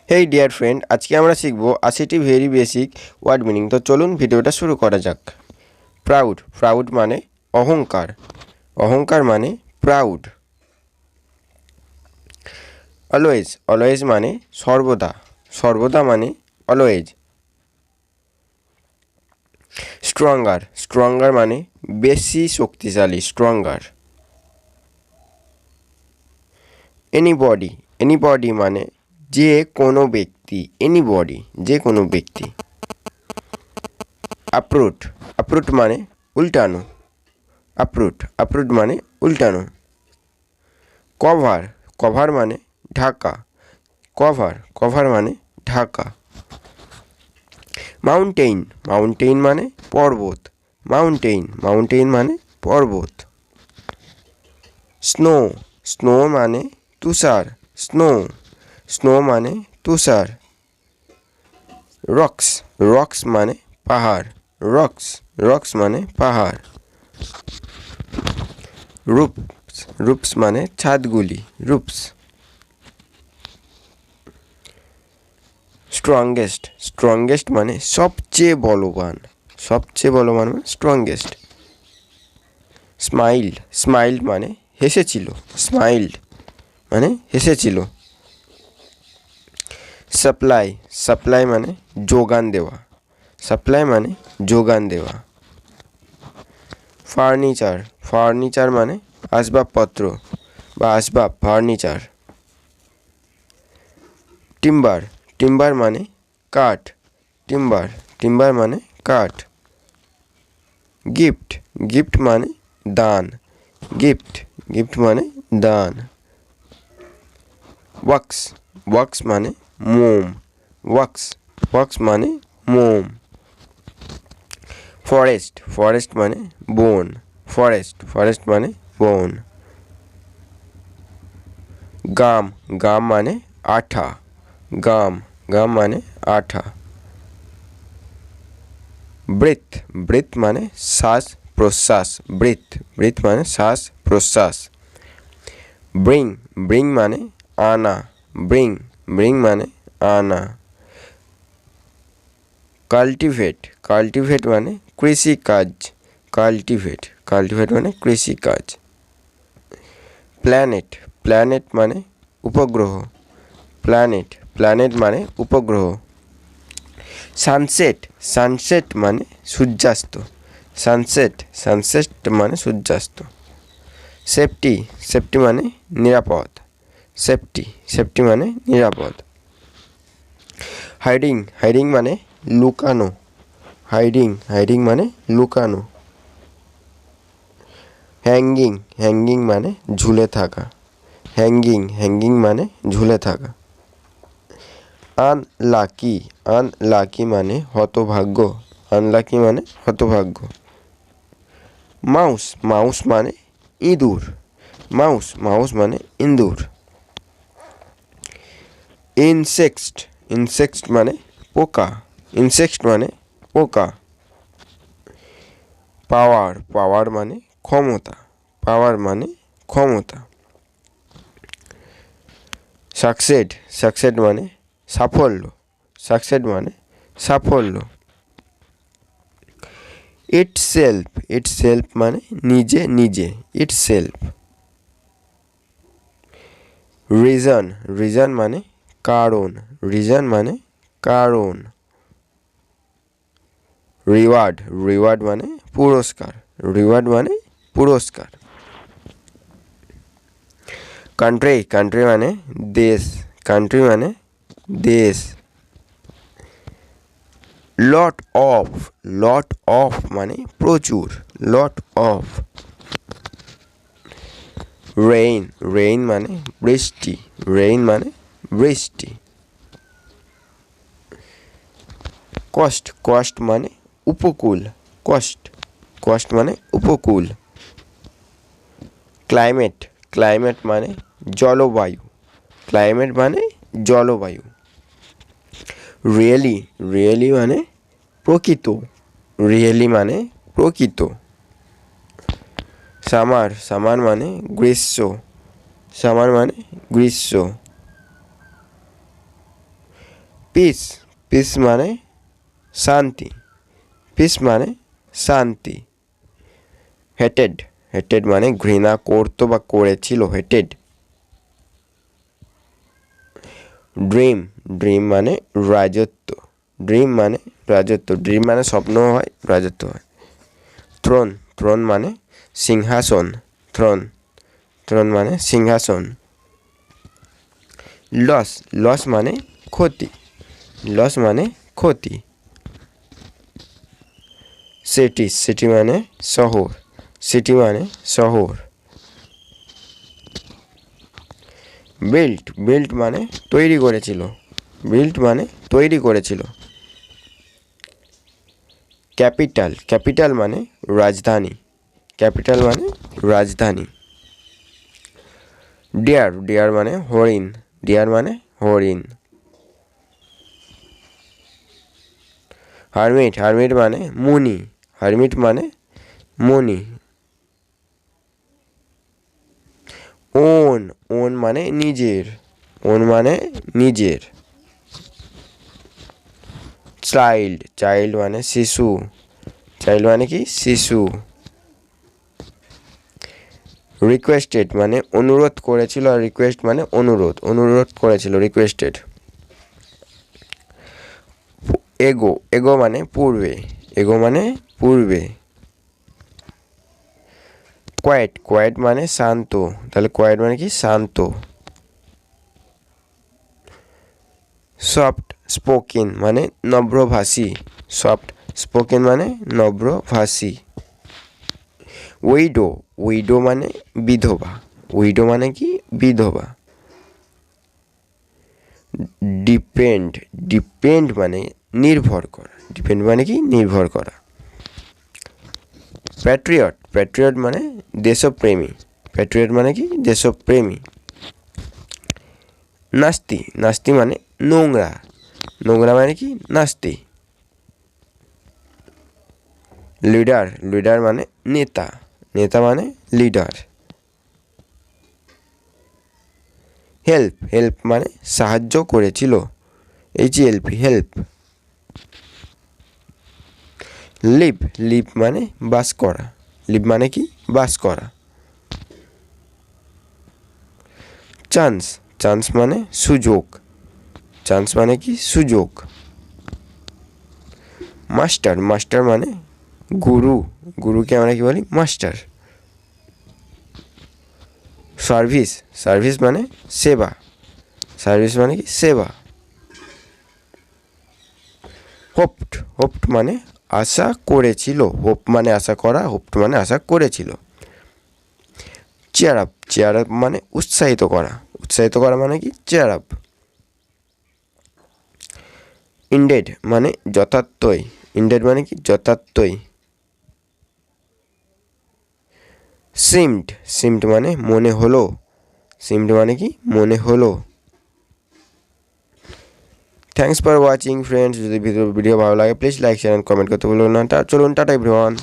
হেই dear friend, আজকে আমরা শিখব ৮০টি ভেরি বেসিক ওয়ার্ড মিনিং। তো চলুন ভিডিওটা শুরু করা যাক। প্রাউড, প্রাউড মানে অহংকার, অহংকার মানে প্রাউড। অলওয়েজ, অলওয়েজ মানে সর্বদা, সর্বদা মানে অলওয়েজ। স্ট্রঙ্গার, স্ট্রঙ্গার মানে বেশি শক্তিশালী, স্ট্রঙ্গার। এনিবডি, এনিবডি মানে যে কোনো ব্যক্তি, এনিবডি যে কোনো ব্যক্তি। আপরুট, আপরুট মানে উল্টানো, আপরুট, আপরুট মানে উল্টানো। কভার, কভার মানে ঢাকা, কভার, কভার মানে ঢাকা। মাউন্টেইন, মাউন্টেইন মানে পর্বত, মাউন্টেইন, মাউন্টেইন মানে পর্বত। স্নো, স্নো মানে তুষার, স্নো, স্নো মানে তুষার। রক্স, রক্স মানে পাহাড়, রক্স, রক্স মানে পাহাড়। রুপস, রুপস মানে ছাদগুলি, রুপস। স্ট্রংগেস্ট, স্ট্রংগেস্ট মানে সবচেয়ে বলবান, সবচেয়ে বলবান মানে স্ট্রংগেস্ট। স্মাইল, স্মাইল মানে হেসেছিল, স্মাইল্ড মানে হেসেছিল। সাপ্লাই, সাপ্লাই মানে যোগান দেওয়া, সাপ্লাই মানে যোগান দেওয়া। ফার্নিচার, ফার্নিচার মানে আসবাবপত্র বা আসবাব, ফার্নিচার। টিম্বার, টিম্বার মানে কাঠ, টিম্বার, টিম্বার মানে কাঠ। গিফট, গিফট মানে দান, গিফট, গিফট মানে দান। ওয়াক্স, ওয়াক্স মানে মোম, ওয়াক্স, ওয়াক্স মানে মোম। ফরেস্ট, ফরেস্ট মানে বন, ফরেস্ট, ফরেস্ট মানে বন। গাম, গাম মানে আঠা, গাম, গাম মানে আঠা। ব্রেথ, ব্রেথ মানে শ্বাস প্রশ্বাস, ব্রেথ, ব্রেথ মানে শ্বাস প্রশ্বাস। ব্রিং, ব্রিং মানে আনা, ব্রিং, ব্রিং মানে আনা। কাল্টিভেট, কাল্টিভেট মানে কৃষিকাজ, কাল্টিভেট, কাল্টিভেট মানে কৃষিকাজ। প্ল্যানেট, প্ল্যানেট মানে উপগ্রহ, প্ল্যানেট, প্ল্যানেট মানে উপগ্রহ। সানসেট, সানসেট মানে সূর্যাস্ত, সানসেট, সানসেট মানে সূর্যাস্ত। সেফটি, সেফটি মানে নিরাপদ, সেফটি, সেফটি মানে নিরাপদ। হাইডিং, হাইডিং মানে লুকানো, হাইডিং, হাইডিং মানে লুকানো। হ্যাঙ্গিং, হ্যাঙ্গিং মানে ঝুলে থাকা, হ্যাঙ্গিং, হ্যাঙ্গিং মানে ঝুলে থাকা। আনলাকি, আনলাকি মানে হতভাগ্য, আনলাকি মানে হতভাগ্য। মাউস, মাউস মানে ইঁদুর, মাউস, মাউস মানে ইঁদুর। ইনসেক্ট, ইনসেক্ট মানে পোকা, ইনসেক্ট মানে পোকা। পাওয়ার, পাওয়ার মানে ক্ষমতা, পাওয়ার মানে ক্ষমতা। সাকসেড, সাকসেড মানে সাফল্য, সাকসেড মানে সাফল্য। ইটসেলফ, ইটসেলফ মানে নিজে নিজে, ইটসেলফ। রিজন, রিজন মানে কারণ, রিজন মানে কারণ। রিওয়ার্ড, রিওয়ার্ড মানে পুরস্কার, রিওয়ার্ড মানে পুরস্কার। কান্ট্রি, কান্ট্রি মানে দেশ, কান্ট্রি মানে দেশ। লট অফ, লট অফ মানে প্রচুর, লট অফ। রেইন, রেইন মানে বৃষ্টি, রেইন মানে বৃষ্টি। কস্ট, কস্ট মানে উপকূল, কস্ট, কস্ট মানে উপকূল। ক্লাইমেট, ক্লাইমেট মানে জলবায়ু, ক্লাইমেট মানে জলবায়ু। রিয়েলি, রিয়েলি মানে প্রকৃত, রিয়েলি মানে প্রকৃত। সামার, সামার মানে গ্রীষ্ম, সামার মানে গ্রীষ্ম। পিস, পিস মানে শান্তি, পিস মানে শান্তি। হেটেড, হেটেড মানে ঘৃণা করতো বা করেছিল, হেটেড। ড্রিম, ড্রিম মানে রাজত্ব, ড্রিম মানে রাজত্ব, ড্রিম মানে স্বপ্ন হয়, রাজত্ব হয়। থ্রোন, থ্রোন মানে সিংহাসন, থ্রোন, থ্রোন মানে সিংহাসন। লস, লস মানে ক্ষতি, লস মানে ক্ষতি। সিটি, সিটি মানে শহর, সিটি মানে শহর। বিল্ট, বিল্ট মানে তৈরি করেছিল, বিল্ট মানে তৈরি করেছিল। ক্যাপিটাল, ক্যাপিটাল মানে রাজধানী, ক্যাপিটাল মানে রাজধানী। ডিয়ার, ডিয়ার মানে হরিণ, ডিয়ার মানে হরিণ। হারমিট, হারমিট মানে মুনি, হারমিট মানে মুনি। ওন, ওন মানে নিজের, ওন মানে নিজের। চাইল্ড, চাইল্ড মানে শিশু, চাইল্ড মানে কি শিশু। রিকোয়েস্টেড মানে অনুরোধ করেছিল, আর রিকোয়েস্ট মানে অনুরোধ, অনুরোধ করেছিল, রিকোয়েস্টেড। এগো, এগো মানে পূর্বে, এগো মানে পূর্বে। কোয়েট, কোয়েট মানে শান্ত, তাহলে কোয়েট মানে কি শান্ত। সফট স্পোকেন মানে নম্রভাষী, সফট স্পোকেন মানে নম্রভাষী। উইডো, উইডো মানে বিধবা, উইডো মানে কি বিধবা। ডিপেন্ড, ডিপেন্ড মানে নির্ভর করা, ডিপেন্ড মানে কি নির্ভর করা। প্যাট্রিয়ট, প্যাট্রিয়ট মানে দেশপ্রেমী, প্যাট্রিয়ট মানে কি দেশপ্রেমী। নাস্তি, নাস্তি মানে নোংরা, নোংরা মানে কি নাস্তি। লিডার, লিডার মানে নেতা, নেতা মানে লিডার। হেল্প, হেল্প মানে সাহায্য করেছিল, HELP, হেল্প। লিভ, লিভ মানে বাস করা, লিভ মানে কি বাস করা। চান্স, চান্স মানে সুযোগ, চান্স মানে কি সুযোগ। মাস্টার, মাস্টার মানে গুরু, গুরুকে আমরা কি বলি মাস্টার। সার্ভিস, সার্ভিস মানে সেবা, সার্ভিস মানে কি সেবা। হোপড, হোপড মানে আশা করেছিল, হোপ মানে আশা করা, হোপড মানে আশা করেছিল। চেয়ার আপ, চেয়ার আপ মানে উৎসাহিত করা, উৎসাহিত করা মানে কি চেয়ার আপ। ইন্ডেড মানে যথার্থই, ইন্ডেড মানে কি যথার্থই। সিমড, সিমড মানে মনে হলো, সিমড মানে কি মনে হলো। থ্যাংকস ফর ওয়াচিং ফ্রেন্ডস, যদি ভিডিও ভালো লাগে please like share and comment করতে ভুলবেন না। চলুন টাটা এভরিওয়ান।